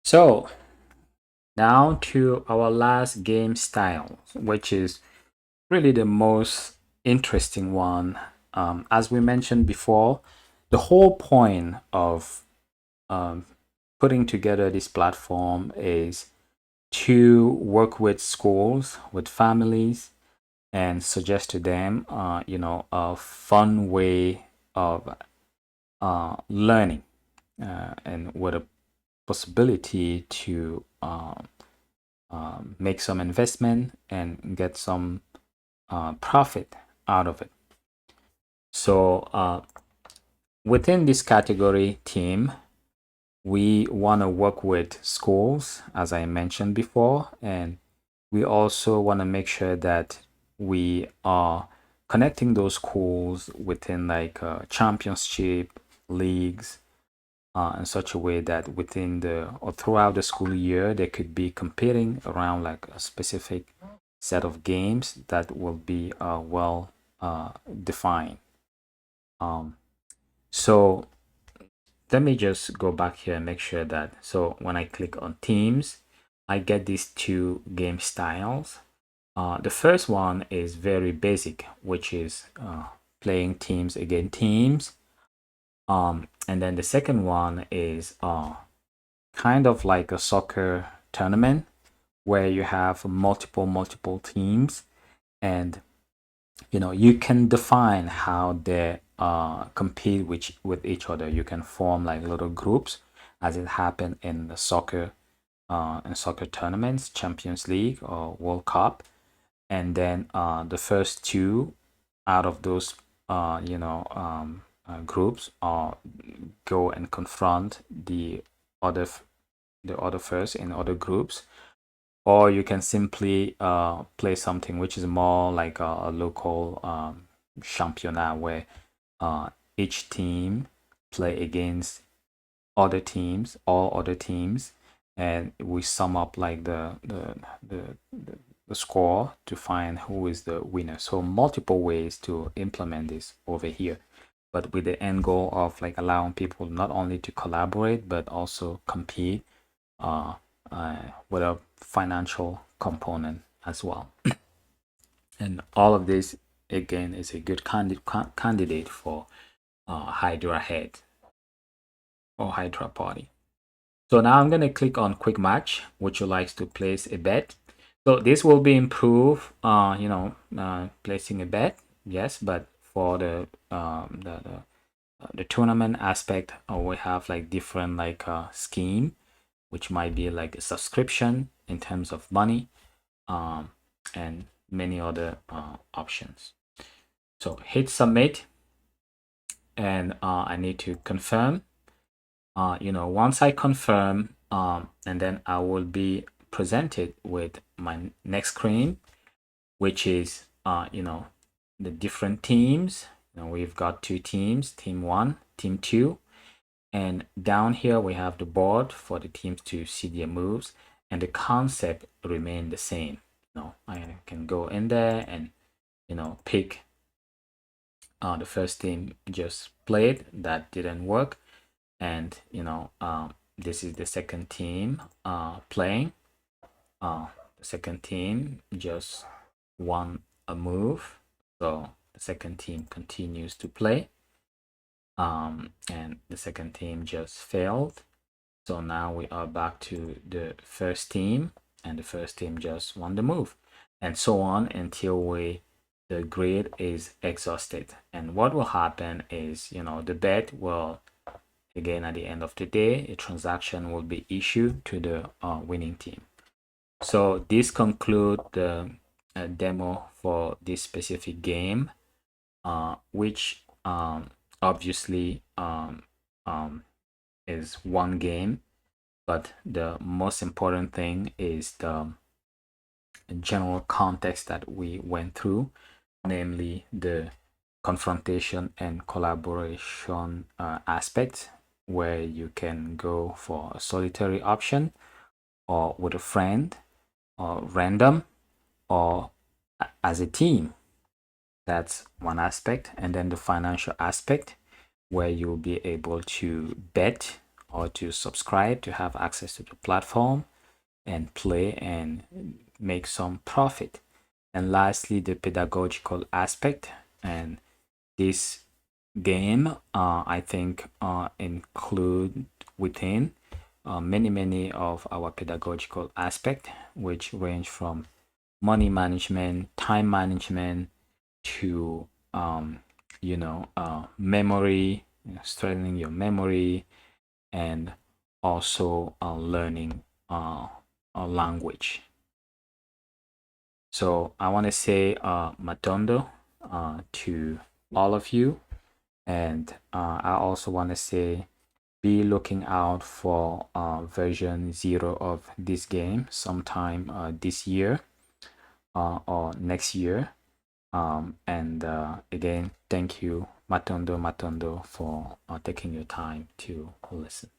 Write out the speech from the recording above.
So now to our last game style, which is really the most interesting one. As we mentioned before, the whole point of um, putting together this platform is to work with schools, with families, and suggest to them, a fun way of learning, and with a possibility to make some investment and get some profit out of it. So within this category team, we want to work with schools, as I mentioned before, and we also want to make sure that we are connecting those schools within like championship leagues, in such a way that within the or throughout the school year they could be competing around like a specific set of games that will be well defined. Um, so let me just go back here and make sure that, so when I click on teams, I get these two game styles. The first one is very basic, which is playing teams against teams. And then the second one is kind of like a soccer tournament where you have multiple teams, and you can define how they compete with each other. You can form like little groups, as it happened in the soccer tournaments, Champions League or World Cup, and then the first two out of those groups go and confront other the other first in other groups, or you can simply play something which is more like a local championnat where each team play against all other teams, and we sum up like the score to find who is the winner. So multiple ways to implement this over here, but with the end goal of like allowing people not only to collaborate but also compete uh, with a financial component as well. And all of this again is a good candidate for Hydra Head or Hydra Party. So now I'm going to click on Quick Match, which you like to place a bet. So this will be improved, placing a bet, yes, but for the tournament aspect, we have like different like scheme, which might be like a subscription in terms of money, and many other options. So hit submit, and I need to confirm. Once I confirm, and then I will be presented with my next screen, which is the different teams. We've got two teams, team one, team two, and down here we have the board for the teams to see their moves, and the concept remain the same. I can go in there and pick the first team just played that didn't work, and this is the second team playing. The second team just won a move, so the second team continues to play, and the second team just failed. So now we are back to the first team, and the first team just won the move, and so on until the grid is exhausted. And what will happen is, the bet will, again, at the end of the day, a transaction will be issued to the winning team. So this concludes the demo for this specific game, which obviously is one game, but the most important thing is the general context that we went through, namely the confrontation and collaboration aspect, where you can go for a solitary option or with a friend or random or as a team. That's one aspect. And then the financial aspect, where you'll be able to bet or to subscribe to have access to the platform and play and make some profit. And lastly, the pedagogical aspect. And this game, I think, include within many of our pedagogical aspect, which range from money management, time management, to memory, strengthening your memory, and also learning a language. So I want to say Matondo to all of you, and I also want to say be looking out for version 0 of this game sometime this year or next year. And again, thank you, Matondo, for taking your time to listen.